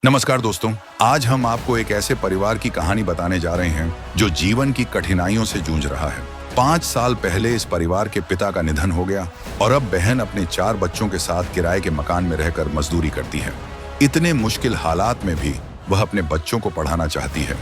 नमस्कार दोस्तों, आज हम आपको एक ऐसे परिवार की कहानी बताने जा रहे हैं जो जीवन की कठिनाइयों से जूझ रहा है। 5 साल पहले इस परिवार के पिता का निधन हो गया और अब बहन अपने 4 बच्चों के साथ किराए के मकान में रहकर मजदूरी करती है। इतने मुश्किल हालात में भी वह अपने बच्चों को पढ़ाना चाहती है,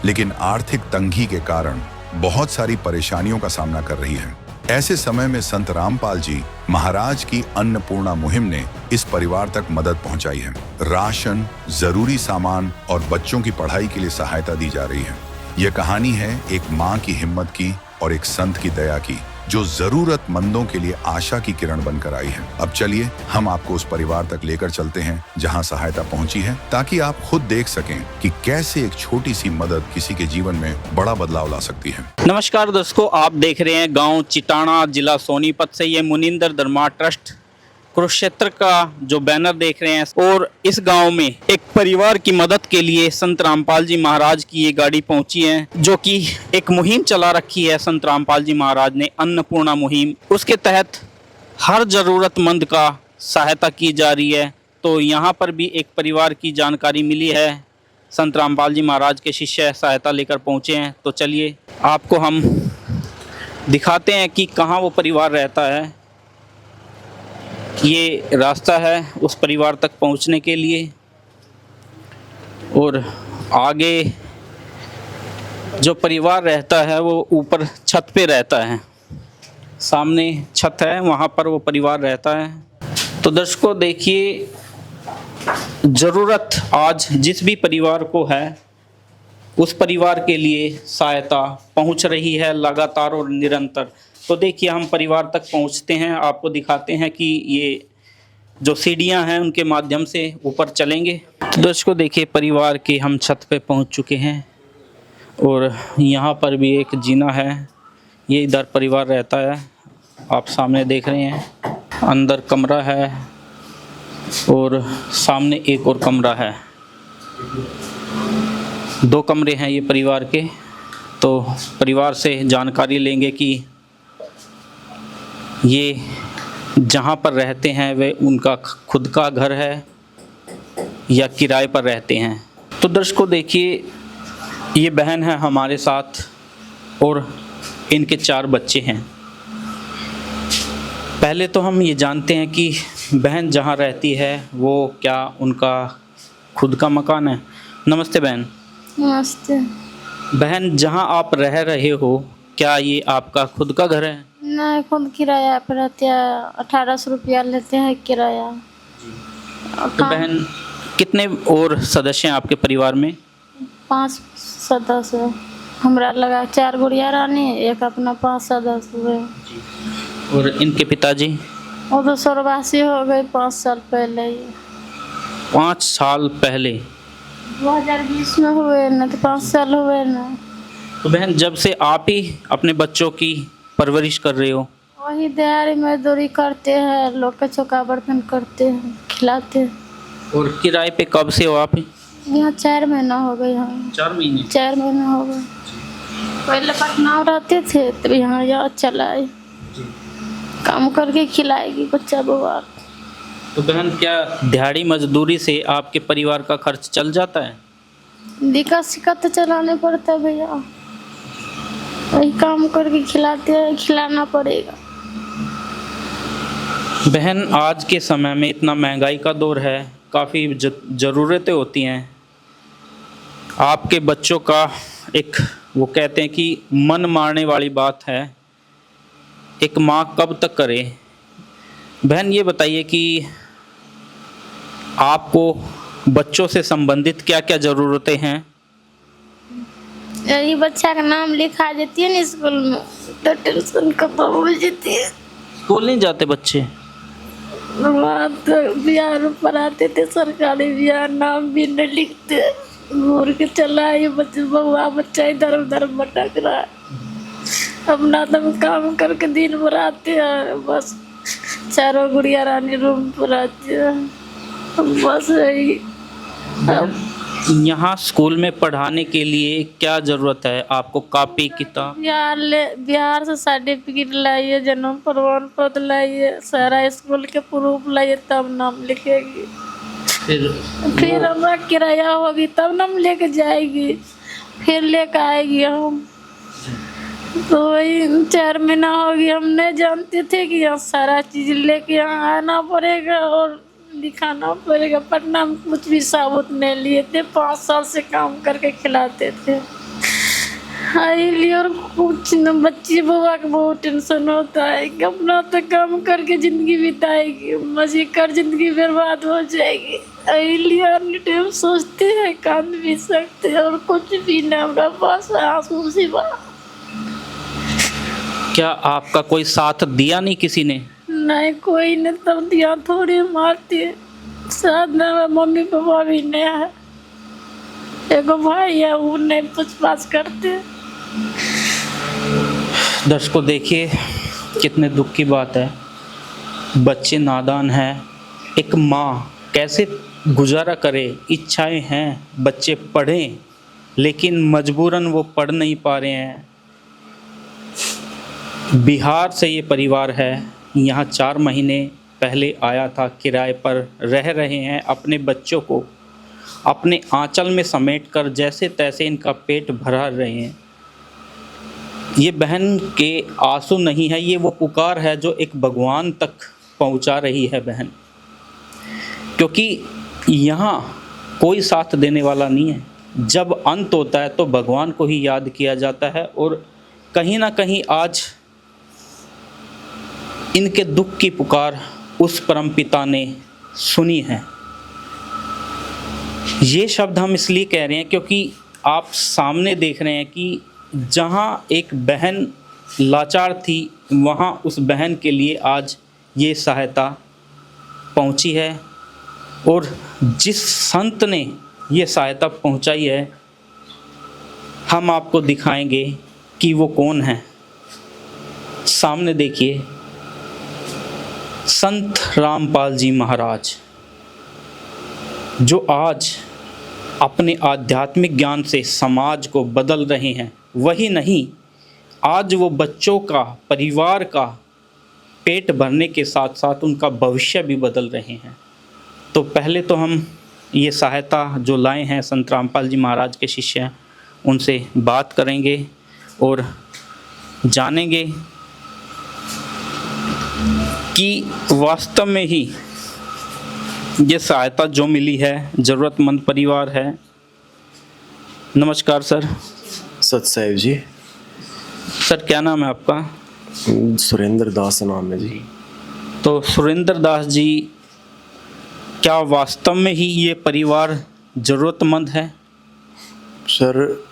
लेकिन आर्थिक तंगी के कारण बहुत सारी परेशानियों का सामना कर रही है। ऐसे समय में संत रामपाल जी महाराज की अन्नपूर्णा मुहिम ने इस परिवार तक मदद पहुंचाई है। राशन, जरूरी सामान और बच्चों की पढ़ाई के लिए सहायता दी जा रही है। यह कहानी है एक माँ की हिम्मत की और एक संत की दया की, जो जरूरतमंदों के लिए आशा की किरण बनकर आई है। अब चलिए हम आपको उस परिवार तक लेकर चलते हैं जहां सहायता पहुंची है, ताकि आप खुद देख सकें कि कैसे एक छोटी सी मदद किसी के जीवन में बड़ा बदलाव ला सकती है। नमस्कार दोस्तों, आप देख रहे हैं गांव चिटाना, जिला सोनीपत से ये मुनिंदर धर्मा ट्रस्ट कुरुक्षेत्र का जो बैनर देख रहे हैं। और इस गांव में एक परिवार की मदद के लिए संत रामपाल जी महाराज की ये गाड़ी पहुंची है, जो कि एक मुहिम चला रखी है संत रामपाल जी महाराज ने, अन्नपूर्णा मुहिम। उसके तहत हर ज़रूरतमंद का सहायता की जा रही है। तो यहाँ पर भी एक परिवार की जानकारी मिली है, संत रामपाल जी महाराज के शिष्य सहायता लेकर पहुँचे हैं। तो चलिए आपको हम दिखाते हैं कि कहाँ वो परिवार रहता है। ये रास्ता है उस परिवार तक पहुंचने के लिए, और आगे जो परिवार रहता है वो ऊपर छत पे रहता है। सामने छत है, वहाँ पर वो परिवार रहता है। तो दर्शकों देखिए, ज़रूरत आज जिस भी परिवार को है, उस परिवार के लिए सहायता पहुंच रही है लगातार और निरंतर। तो देखिए हम परिवार तक पहुंचते हैं, आपको दिखाते हैं कि ये जो सीढ़ियां हैं उनके माध्यम से ऊपर चलेंगे। तो दर्शकों देखिए, परिवार के हम छत पे पहुंच चुके हैं और यहाँ पर भी एक जीना है। ये इधर परिवार रहता है, आप सामने देख रहे हैं। अंदर कमरा है और सामने एक और कमरा है। 2 कमरे हैं ये परिवार के। तो परिवार से जानकारी लेंगे कि ये जहाँ पर रहते हैं वे उनका खुद का घर है या किराए पर रहते हैं। तो दर्शकों देखिए, ये बहन है हमारे साथ और इनके 4 बच्चे हैं। पहले तो हम ये जानते हैं कि बहन जहाँ रहती है वो क्या उनका खुद का मकान है। नमस्ते बहन। नमस्ते। बहन, जहाँ आप रह रहे हो क्या ये आपका खुद का घर है? नहीं, खुद किराया पर रहते हैं। 1800 रुपया लेते हैं किराया। तो बहन, कितने और सदस्य हैं आपके परिवार में? 5 सदस्य। हमरा लगा 4 गुड़िया रानी, एक अपना 5 सदस्य हुए। और इनके पिताजी? वो तो स्वर्गवासी हो गए 5 साल पहले ही। 5 साल पहले? 2020 में हुए ना, तो 5 साल हुए ना। तो बहन, जब से आप ही अपने बच्चों की परवरिश कर रहे हो? वही दिहाड़ी मजदूरी करते हैं, लोग का चौका बर्तन करते हैं, खिलाते हैं। और किराए पे कब से हो आप? यहाँ 4 महीना हो गए। यहाँ 4 महीने? 4 महीना हो गए। पहले पटना रहते थे, तो यहाँ चलाए, काम करके खिलाएगी बच्चा बुआ। तो बहन, क्या दिहाड़ी मजदूरी से आपके परिवार का खर्च चल जाता है? दिक्कत शिकत तो चलाने पड़ता है भैया, वही काम करके खिलाते हैं, खिलाना पड़ेगा। बहन, आज के समय में इतना महंगाई का दौर है, काफ़ी ज़रूरतें होती हैं। आपके बच्चों का एक, वो कहते हैं कि मन मारने वाली बात है, एक माँ कब तक करे। बहन ये बताइए कि आपको बच्चों से संबंधित क्या क्या ज़रूरतें हैं? यही बच्चा का नाम लिखा देती है ना स्कूल में, तो टेंशन खत्म हो जाती है। स्कूल नहीं जाते बच्चे? वहाँ तो बिहार में पढ़ाते थे, सरकारी बिहार, नाम भी नहीं लिखते, घूर के चला ये बच्चे बहुआ बच्चा इधर उधर भटक रहा है। अपना तो काम करके दिन भर आते हैं, बस 4 गुड़िया रानी रूम पर आती है, बस यही। यहाँ स्कूल में पढ़ाने के लिए क्या ज़रूरत है आपको? कॉपी, किताब? बिहार से सर्टिफिकेट लाइए, जन्म प्रमाण पत्र लाइए, सारा स्कूल के प्रूफ लाइए, तब नाम लिखेगी। फिर हमारा किराया होगी तब ना हम लेके जाएगी, फिर लेके आएगी हम। तो वही 4 महीना हो गया, हम नहीं जानते थे कि यहाँ सारा चीज लेके यहाँ आना पड़ेगा और दिखाना पड़ेगा। पटना में कुछ भी साबुत नहीं लिए थे, 5 साल से काम करके खिलाते थे। इसलिए और कुछ न, बच्ची बुआ का बहुत टेंशन होता है कि अपना तो काम करके जिंदगी बिताएगी, मजे कर जिंदगी बर्बाद हो जाएगी। इसलिए अन्य टाइम सोचते हैं, कांद भी सकते हैं और कुछ भी नहीं हमारे पास आंसू सिवा। क्या आपका कोई साथ दिया नहीं किसी ने? नहीं, कोई ने तब दिया, थोड़ी मारती साथ में मम्मी पापा भी नहीं है, एगो भाई है वो नहीं पूछताछ करते। दर्शकों देखिए कितने दुख की बात है, बच्चे नादान हैं, एक माँ कैसे गुजारा करे। इच्छाएं हैं बच्चे पढ़ें लेकिन मजबूरन वो पढ़ नहीं पा रहे हैं। बिहार से ये परिवार है, यहाँ 4 महीने पहले आया था, किराए पर रह रहे हैं। अपने बच्चों को अपने आंचल में समेटकर जैसे तैसे इनका पेट भरा रहे हैं। ये बहन के आंसू नहीं है, ये वो पुकार है जो एक भगवान तक पहुंचा रही है बहन, क्योंकि यहाँ कोई साथ देने वाला नहीं है। जब अंत होता है तो भगवान को ही याद किया जाता है और कहीं ना कहीं आज इनके दुख की पुकार उस परमपिता ने सुनी है। ये शब्द हम इसलिए कह रहे हैं क्योंकि आप सामने देख रहे हैं कि जहाँ एक बहन लाचार थी वहाँ उस बहन के लिए आज ये सहायता पहुँची है और जिस संत ने ये सहायता पहुँचाई है हम आपको दिखाएंगे कि वो कौन है। सामने देखिए, संत रामपाल जी महाराज जो आज अपने आध्यात्मिक ज्ञान से समाज को बदल रहे हैं। वही नहीं, आज वो बच्चों का, परिवार का पेट भरने के साथ साथ उनका भविष्य भी बदल रहे हैं। तो पहले तो हम ये सहायता जो लाए हैं संत रामपाल जी महाराज के शिष्य हैं, उनसे बात करेंगे और जानेंगे कि वास्तव में ही ये सहायता जो मिली है ज़रूरतमंद परिवार है। नमस्कार सर। सत साहिब जी। सर क्या नाम है आपका? सुरेंद्र दास नाम है जी। तो सुरेंद्र दास जी, क्या वास्तव में ही ये परिवार ज़रूरतमंद है? सर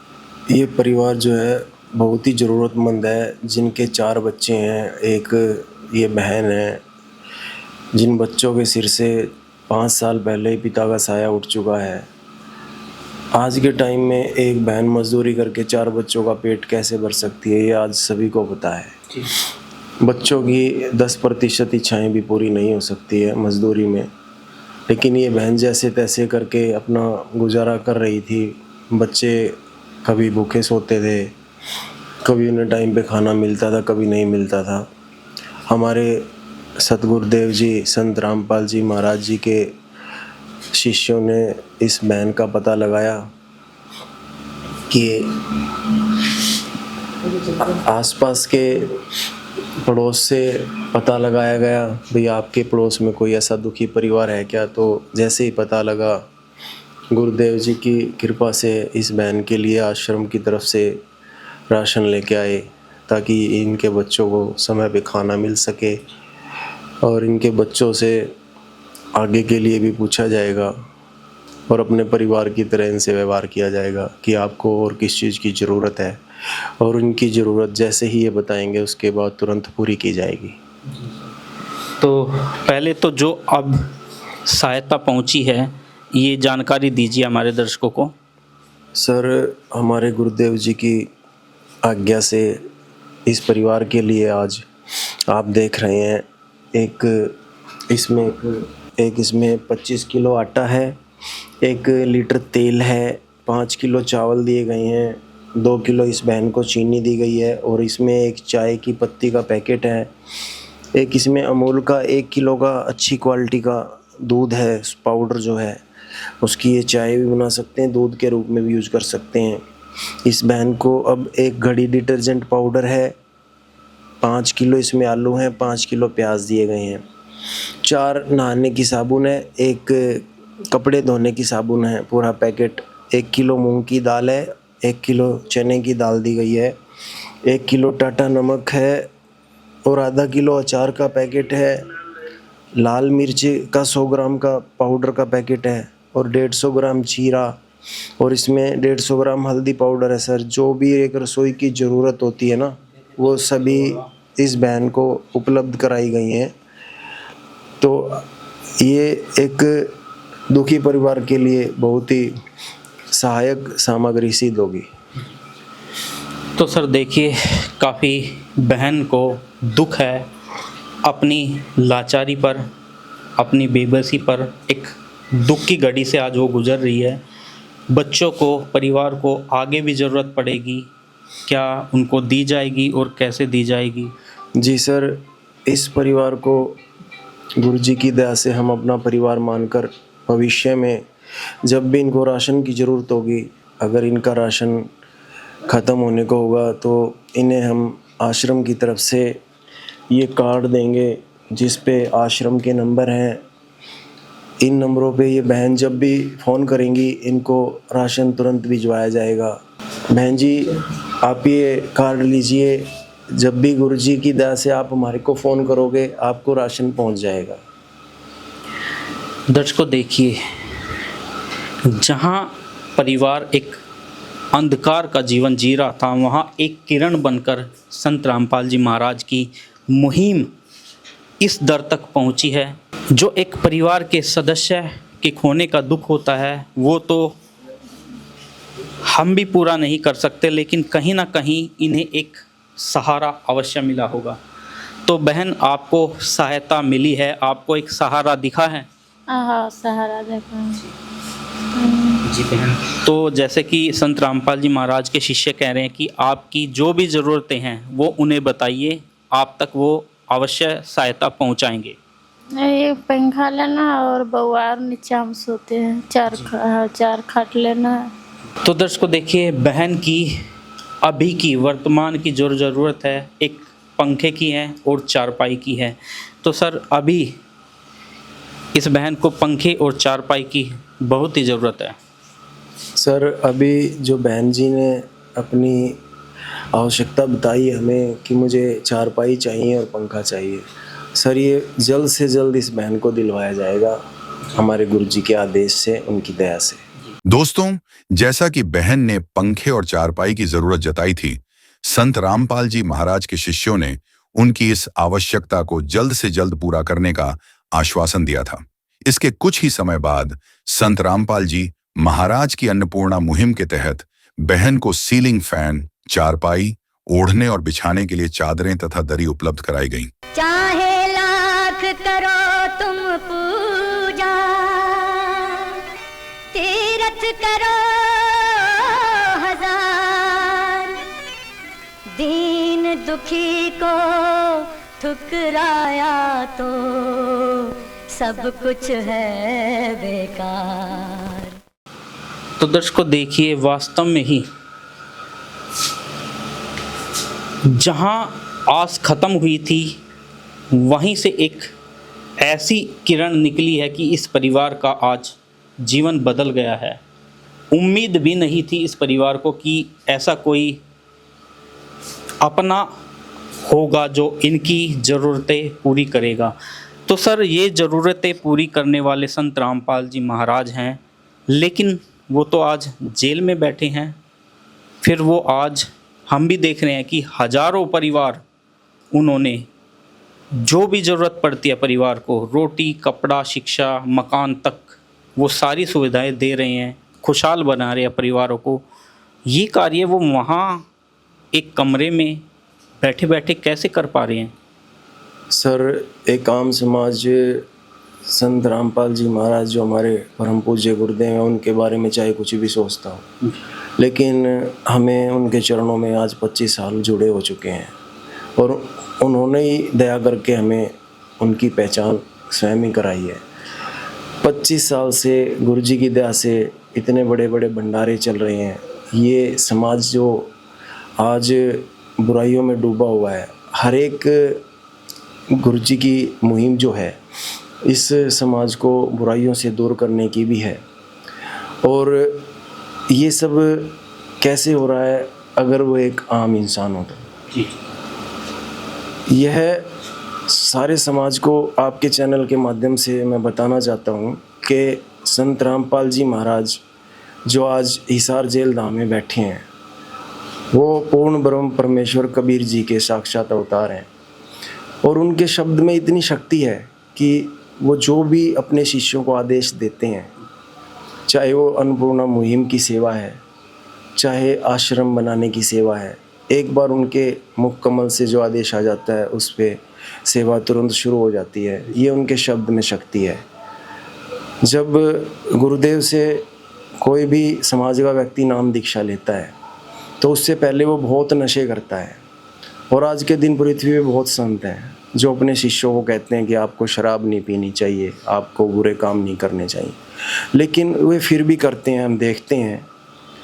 ये परिवार जो है बहुत ही ज़रूरतमंद है, जिनके 4 बच्चे हैं, एक ये बहन है, जिन बच्चों के सिर से 5 साल पहले ही पिता का साया उठ चुका है। आज के टाइम में एक बहन मजदूरी करके 4 बच्चों का पेट कैसे भर सकती है, ये आज सभी को पता है। बच्चों की 10% इच्छाएं भी पूरी नहीं हो सकती है मजदूरी में, लेकिन ये बहन जैसे तैसे करके अपना गुजारा कर रही थी। बच्चे कभी भूखे सोते थे, कभी उन्हें टाइम पे खाना मिलता था, कभी नहीं मिलता था। हमारे सतगुरुदेव जी संत रामपाल जी महाराज जी के शिष्यों ने इस बहन का पता लगाया कि आसपास के पड़ोस से पता लगाया गया, भाई आपके पड़ोस में कोई ऐसा दुखी परिवार है क्या। तो जैसे ही पता लगा, गुरुदेव जी की कृपा से इस बहन के लिए आश्रम की तरफ से राशन लेके आए, ताकि इनके बच्चों को समय पे खाना मिल सके और इनके बच्चों से आगे के लिए भी पूछा जाएगा और अपने परिवार की तरह इनसे व्यवहार किया जाएगा कि आपको और किस चीज़ की ज़रूरत है, और उनकी ज़रूरत जैसे ही ये बताएंगे उसके बाद तुरंत पूरी की जाएगी। तो पहले तो जो अब सहायता पहुंची है ये जानकारी दीजिए हमारे दर्शकों को। सर हमारे गुरुदेव जी की आज्ञा से इस परिवार के लिए आज आप देख रहे हैं, एक इसमें 25 किलो आटा है, 1 लीटर तेल है, 5 किलो चावल दिए गए हैं, 2 किलो इस बहन को चीनी दी गई है, और इसमें एक चाय की पत्ती का पैकेट है, एक इसमें अमूल का 1 किलो का अच्छी क्वालिटी का दूध है, पाउडर जो है, उसकी ये चाय भी बना सकते हैं, दूध के रूप में भी यूज कर सकते हैं। इस बहन को अब 1 घड़ी डिटर्जेंट पाउडर है, 5 किलो इसमें आलू हैं, 5 किलो प्याज दिए गए हैं, 4 नहाने की साबुन है, 1 कपड़े धोने की साबुन है पूरा पैकेट, 1 किलो मूंग की दाल है, 1 किलो चने की दाल दी गई है, 1 किलो टाटा नमक है और आधा किलो अचार का पैकेट है, लाल मिर्च का 100 ग्राम का पाउडर का पैकेट है और 150 ग्राम जीरा, और इसमें 150 ग्राम हल्दी पाउडर है। सर, जो भी एक रसोई की ज़रूरत होती है ना, वो सभी इस बहन को उपलब्ध कराई गई हैं। तो ये एक दुखी परिवार के लिए बहुत ही सहायक सामग्री सिद्ध होगी। तो सर देखिए, काफ़ी बहन को दुख है अपनी लाचारी पर, अपनी बेबसी पर। एक दुख की घड़ी से आज वो गुजर रही है। बच्चों को, परिवार को आगे भी ज़रूरत पड़ेगी, क्या उनको दी जाएगी और कैसे दी जाएगी? जी सर, इस परिवार को गुरु जी की दया से हम अपना परिवार मानकर भविष्य में जब भी इनको राशन की ज़रूरत होगी, अगर इनका राशन ख़त्म होने को होगा तो इन्हें हम आश्रम की तरफ से ये कार्ड देंगे जिस पे आश्रम के नंबर हैं। इन नंबरों पे ये बहन जब भी फ़ोन करेंगी, इनको राशन तुरंत भिजवाया जाएगा। बहन जी, आप ये कार्ड लीजिए, जब भी गुरु जी की दया से आप हमारे को फ़ोन करोगे, आपको राशन पहुंच जाएगा। दर्शकों देखिए, जहाँ परिवार एक अंधकार का जीवन जी रहा था, वहाँ एक किरण बनकर संत रामपाल जी महाराज की मुहिम इस दर तक पहुँची है। जो एक परिवार के सदस्य के खोने का दुख होता है, वो तो हम भी पूरा नहीं कर सकते, लेकिन कहीं ना कहीं इन्हें एक सहारा अवश्य मिला होगा। तो बहन, आपको सहायता मिली है, आपको एक सहारा दिखा है? हाँ, सहारा देखा। जी बहन, तो जैसे कि संत रामपाल जी महाराज के शिष्य कह रहे हैं कि आपकी जो भी ज़रूरतें हैं वो उन्हें बताइए, आप तक वो अवश्य सहायता पहुंचाएंगे। एक पंखा लेना और बउआर नीचे हम सोते हैं, 4 खाट लेना। तो दर्शकों देखिए, बहन की अभी की वर्तमान की जो ज़रूरत है, एक पंखे की है और चारपाई की है। तो सर, अभी इस बहन को पंखे और चारपाई की बहुत ही ज़रूरत है। सर, अभी जो बहन जी ने अपनी आवश्यकता बताई हमें कि मुझे चारपाई चाहिए और पंखा चाहिए, सर ये जल्द से जल्द इस बहन को दिलवाया जाएगा हमारे गुरु जी के आदेश से, उनकी दया से। दोस्तों, जैसा कि बहन ने पंखे और चारपाई की जरूरत जताई थी, संत रामपाल जी महाराज के शिष्यों ने उनकी इस आवश्यकता को जल्द से जल्द पूरा करने का आश्वासन दिया था। इसके कुछ ही समय बाद संत रामपाल जी महाराज की अन्नपूर्णा मुहिम के तहत बहन को सीलिंग फैन, चारपाई, ओढ़ने और बिछाने के लिए चादरें तथा दरी उपलब्ध कराई गईं। चाहे लाख करो तुम पूजा, तीरथ करो हजार, दीन दुखी को ठुकराया तो सब कुछ है बेकार। तो दर्शकों देखिए, वास्तव में ही जहां आस खत्म हुई थी, वहीं से एक ऐसी किरण निकली है कि इस परिवार का आज जीवन बदल गया है। उम्मीद भी नहीं थी इस परिवार को कि ऐसा कोई अपना होगा जो इनकी ज़रूरतें पूरी करेगा। तो सर, ये ज़रूरतें पूरी करने वाले संत रामपाल जी महाराज हैं, लेकिन वो तो आज जेल में बैठे हैं। फिर वो आज हम भी देख रहे हैं कि हजारों परिवार, उन्होंने जो भी ज़रूरत पड़ती है परिवार को, रोटी, कपड़ा, शिक्षा, मकान तक, वो सारी सुविधाएं दे रहे हैं, खुशहाल बना रहे हैं परिवारों को। ये कार्य वो वहाँ एक कमरे में बैठे बैठे कैसे कर पा रहे हैं? सर, एक आम समाज संत रामपाल जी महाराज जो हमारे परम पूज्य गुरुदेव हैं, उनके बारे में चाहे कुछ भी सोचता हो, लेकिन हमें उनके चरणों में आज 25 साल जुड़े हो चुके हैं और उन्होंने ही दया करके हमें उनकी पहचान स्वयं ही कराई है। 25 साल से गुरुजी की दया से इतने बड़े बड़े भंडारे चल रहे हैं। ये समाज जो आज बुराइयों में डूबा हुआ है, हर एक गुरुजी की मुहिम जो है इस समाज को बुराइयों से दूर करने की भी है। और ये सब कैसे हो रहा है अगर वो एक आम इंसान हो तो। यह सारे समाज को आपके चैनल के माध्यम से मैं बताना चाहता हूँ कि संत रामपाल जी महाराज जो आज हिसार जेल धाम में बैठे हैं, वो पूर्ण ब्रह्म परमेश्वर कबीर जी के साक्षात अवतार हैं। और उनके शब्द में इतनी शक्ति है कि वो जो भी अपने शिष्यों को आदेश देते हैं, चाहे वो अन्नपूर्णा मुहिम की सेवा है, चाहे आश्रम बनाने की सेवा है, एक बार उनके मुख कमल से जो आदेश आ जाता है उस पर सेवा तुरंत शुरू हो जाती है। ये उनके शब्द में शक्ति है। जब गुरुदेव से कोई भी समाज का व्यक्ति नाम दीक्षा लेता है तो उससे पहले वो बहुत नशे करता है। और आज के दिन पृथ्वी पे बहुत संत हैं जो अपने शिष्यों को कहते हैं कि आपको शराब नहीं पीनी चाहिए, आपको बुरे काम नहीं करने चाहिए, लेकिन वे फिर भी करते हैं। हम देखते हैं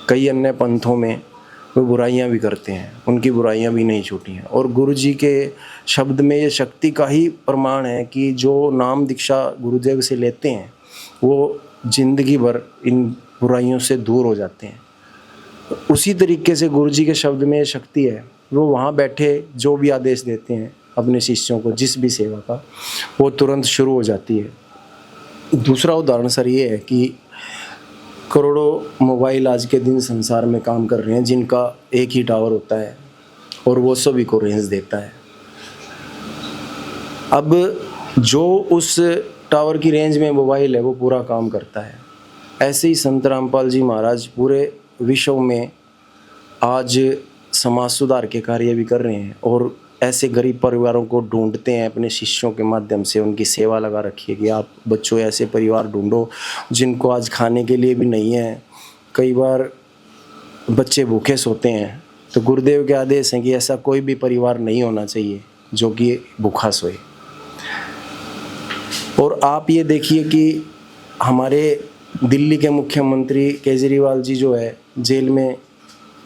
कई अन्य पंथों में वो बुराइयां भी करते हैं, उनकी बुराइयां भी नहीं छूटी हैं। और गुरु जी के शब्द में ये शक्ति का ही प्रमाण है कि जो नाम दीक्षा गुरुदेव से लेते हैं वो जिंदगी भर इन बुराइयों से दूर हो जाते हैं। उसी तरीके से गुरु जी के शब्द में ये शक्ति है, वो वहाँ बैठे जो भी आदेश देते हैं अपने शिष्यों को जिस भी सेवा का, वो तुरंत शुरू हो जाती है। दूसरा उदाहरण सर ये है कि करोड़ों मोबाइल आज के दिन संसार में काम कर रहे हैं जिनका एक ही टावर होता है और वो सभी को रेंज देता है। अब जो उस टावर की रेंज में मोबाइल है वो पूरा काम करता है। ऐसे ही संत रामपाल जी महाराज पूरे विश्व में आज समाज सुधार के कार्य भी कर रहे हैं और ऐसे गरीब परिवारों को ढूंढते हैं अपने शिष्यों के माध्यम से। उनकी सेवा लगा रखी है कि आप बच्चों ऐसे परिवार ढूंढो जिनको आज खाने के लिए भी नहीं है। कई बार बच्चे भूखे सोते हैं तो गुरुदेव के आदेश हैं कि ऐसा कोई भी परिवार नहीं होना चाहिए जो कि भूखा सोए। और आप ये देखिए कि हमारे दिल्ली के मुख्यमंत्री केजरीवाल जी जो है जेल में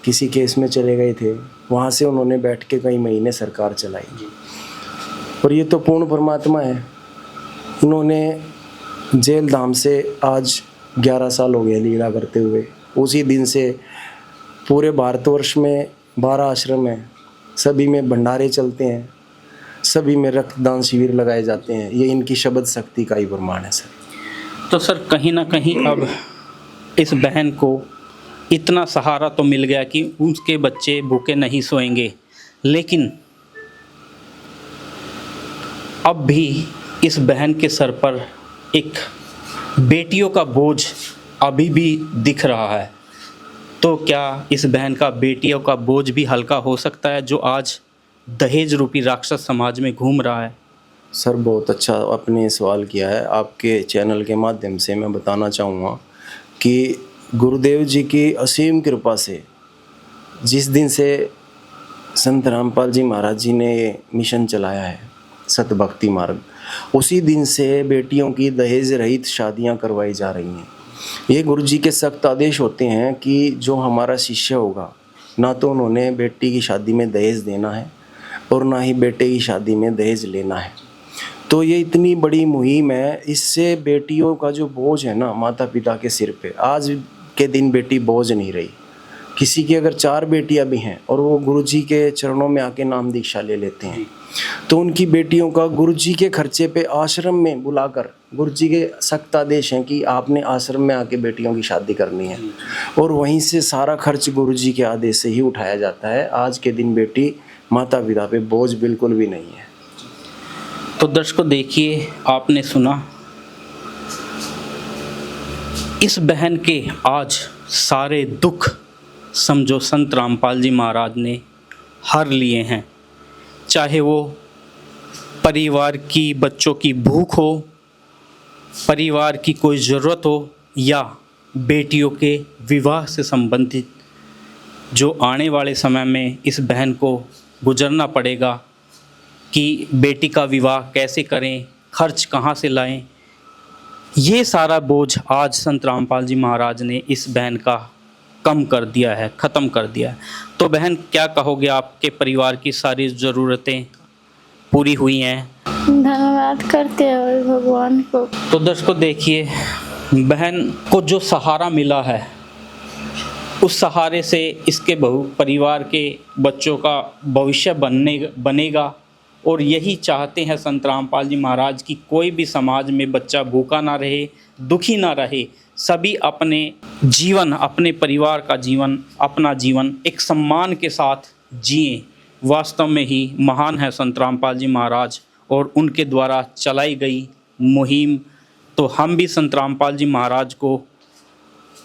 किसी केस में चले गए थे, वहाँ से उन्होंने बैठ के कई महीने सरकार चलाई। और ये तो पूर्ण परमात्मा है। उन्होंने जेल धाम से आज 11 साल हो गए लीला करते हुए। उसी दिन से पूरे भारतवर्ष में 12 आश्रम हैं, सभी में भंडारे चलते हैं, सभी में रक्तदान शिविर लगाए जाते हैं। ये इनकी शब्द शक्ति का ही प्रमाण है सर। तो सर कहीं ना कहीं अब इस बहन को इतना सहारा तो मिल गया कि उसके बच्चे भूखे नहीं सोएंगे, लेकिन अब भी इस बहन के सर पर एक बेटियों का बोझ अभी भी दिख रहा है। तो क्या इस बहन का बेटियों का बोझ भी हल्का हो सकता है जो आज दहेज रूपी राक्षस समाज में घूम रहा है? सर बहुत अच्छा आपने सवाल किया है। आपके चैनल के माध्यम से मैं बताना चाहूँगा कि गुरुदेव जी की असीम कृपा से जिस दिन से संत रामपाल जी महाराज जी ने ये मिशन चलाया है सत भक्ति मार्ग, उसी दिन से बेटियों की दहेज रहित शादियां करवाई जा रही हैं। ये गुरु जी के सख्त आदेश होते हैं कि जो हमारा शिष्य होगा ना तो उन्होंने बेटी की शादी में दहेज देना है और ना ही बेटे की शादी में दहेज लेना है। तो ये इतनी बड़ी मुहिम है, इससे बेटियों का जो बोझ है ना माता पिता के सिर पे, आज के दिन बेटी बोझ नहीं रही। किसी की अगर 4 बेटियां भी हैं और वो गुरुजी के चरणों में आके नाम दीक्षा ले लेते हैं तो उनकी बेटियों का गुरुजी के खर्चे पे आश्रम में बुलाकर, गुरुजी के सख्त आदेश हैं कि आपने आश्रम में आके बेटियों की शादी करनी है और वहीं से सारा खर्च गुरुजी के आदेश से ही उठाया जाता है। आज के दिन बेटी माता पिता पे बोझ बिल्कुल भी नहीं है। तो दर्शकों देखिए, आपने सुना इस बहन के आज सारे दुख समझो संत रामपाल जी महाराज ने हर लिए हैं। चाहे वो परिवार की बच्चों की भूख हो, परिवार की कोई ज़रूरत हो, या बेटियों के विवाह से संबंधित जो आने वाले समय में इस बहन को गुजरना पड़ेगा कि बेटी का विवाह कैसे करें, खर्च कहाँ से लाएं, ये सारा बोझ आज संत रामपाल जी महाराज ने इस बहन का कम कर दिया है, ख़त्म कर दिया है। तो बहन क्या कहोगे, आपके परिवार की सारी ज़रूरतें पूरी हुई हैं? धन्यवाद करते हैं भगवान को। तो दर्शकों देखिए, बहन को जो सहारा मिला है उस सहारे से इसके परिवार के बच्चों का भविष्य बनेगा। और यही चाहते हैं संत रामपाल जी महाराज की कोई भी समाज में बच्चा भूखा ना रहे, दुखी ना रहे, सभी अपने जीवन, अपने परिवार का जीवन, अपना जीवन एक सम्मान के साथ जिए। वास्तव में ही महान है संत रामपाल जी महाराज और उनके द्वारा चलाई गई मुहिम। तो हम भी संत रामपाल जी महाराज को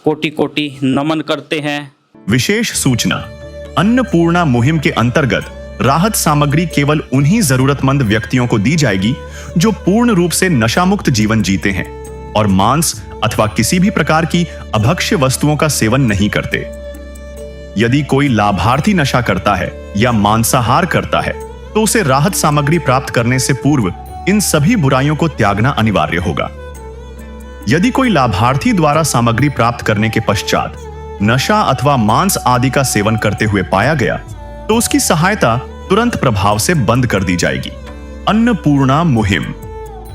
कोटि कोटि नमन करते हैं। विशेष सूचना, अन्नपूर्णा मुहिम के अंतर्गत राहत सामग्री केवल उन्हीं जरूरतमंद व्यक्तियों को दी जाएगी जो पूर्ण रूप से नशामुक्त जीवन जीते हैं और मांस अथवा किसी भी प्रकार की अभक्ष्य वस्तुओं का सेवन नहीं करते। यदि कोई लाभार्थी नशा करता है या मांसाहार करता है तो उसे राहत सामग्री प्राप्त करने से पूर्व इन सभी बुराइयों को त्यागना अनिवार्य होगा। यदि कोई लाभार्थी द्वारा सामग्री प्राप्त करने के पश्चात नशा अथवा मांस आदि का सेवन करते हुए पाया गया तो उसकी सहायता तुरंत प्रभाव से बंद कर दी जाएगी। अन्नपूर्णा मुहिम।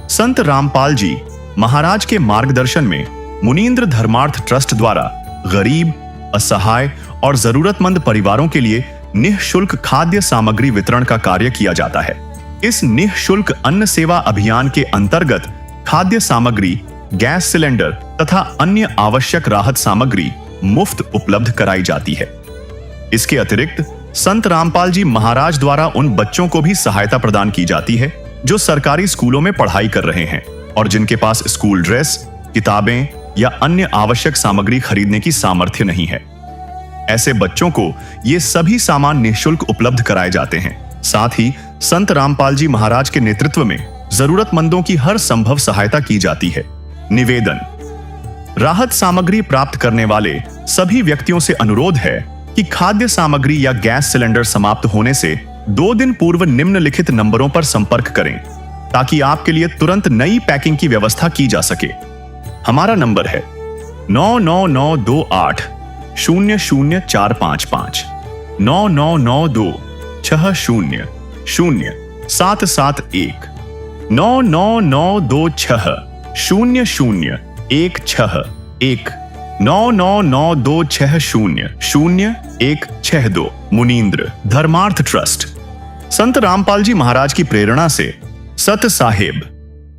संत रामपाल जी महाराज के मार्गदर्शन में मुनींद्र धर्मार्थ ट्रस्ट द्वारा गरीब, असहाय और जरूरतमंद परिवारों के लिए निःशुल्क खाद्य सामग्री वितरण का कार्य किया जाता है। इस निःशुल्क अन्न सेवा अभियान के अंतर्गत खाद्य सामग्री, गैस सिलेंडर तथा अन्य आवश्यक राहत सामग्री मुफ्त उपलब्ध कराई जाती है। इसके अतिरिक्त संत रामपाल जी महाराज द्वारा उन बच्चों को भी सहायता प्रदान की जाती है जो सरकारी स्कूलों में पढ़ाई कर रहे हैं और जिनके पास स्कूल ड्रेस, किताबें या अन्य आवश्यक सामग्री खरीदने की सामर्थ्य नहीं है। ऐसे बच्चों को ये सभी सामान निःशुल्क उपलब्ध कराए जाते हैं। साथ ही संत रामपाल जी महाराज के नेतृत्व में जरूरतमंदों की हर संभव सहायता की जाती है। निवेदन, राहत सामग्री प्राप्त करने वाले सभी व्यक्तियों से अनुरोध है कि खाद्य सामग्री या गैस सिलेंडर समाप्त होने से 2 दिन पूर्व निम्नलिखित नंबरों पर संपर्क करें ताकि आपके लिए तुरंत नई पैकिंग की व्यवस्था की जा सके। हमारा नंबर है 99928 00455 9992 60 0771 99926 0016 99926000162 मुनींद्र धर्मार्थ ट्रस्ट। संत रामपाल जी महाराज की प्रेरणा से सत साहिब